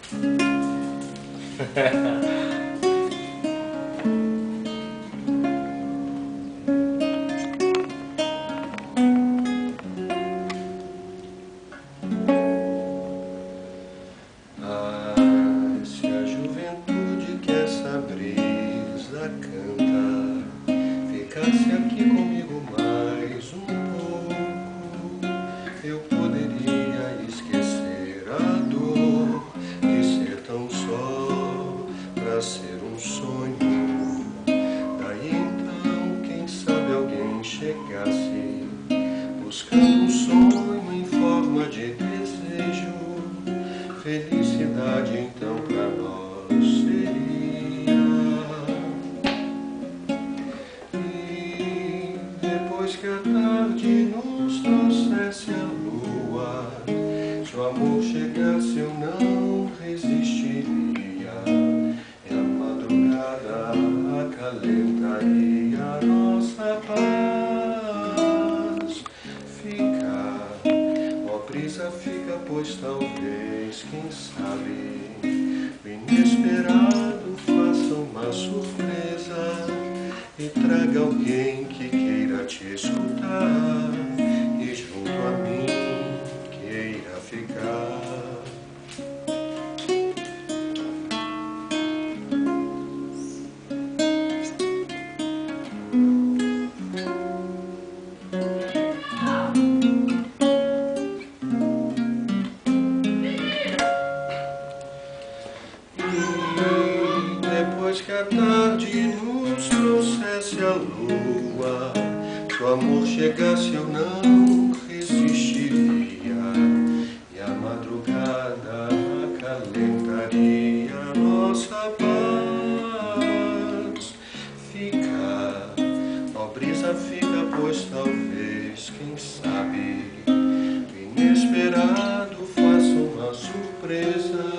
Se a juventude que essa brisa canta ficasse aqui comigo mais um pouco, eu poderia esquecer a dor de ser tão só pra ser um sonho. Daí então, quem sabe alguém chegasse buscando um sonho em forma de desejo. Felicidade então pra nós seria. E depois que a tarde nos trouxesse a lua, se o amor chegasse eu não resistiria, e a madrugada acalentaria a nossa paz. Fica, ó brisa, fica, pois talvez, quem sabe, o inesperado faça uma surpresa e traga alguém que queira te escutar e junto a mim queira ficar. Depois que a tarde nos trouxesse a lua, se o amor chegasse eu não resistiria, e a madrugada acalentaria a nossa paz. Fica, ó brisa, fica, pois talvez, quem sabe, o inesperado faça uma surpresa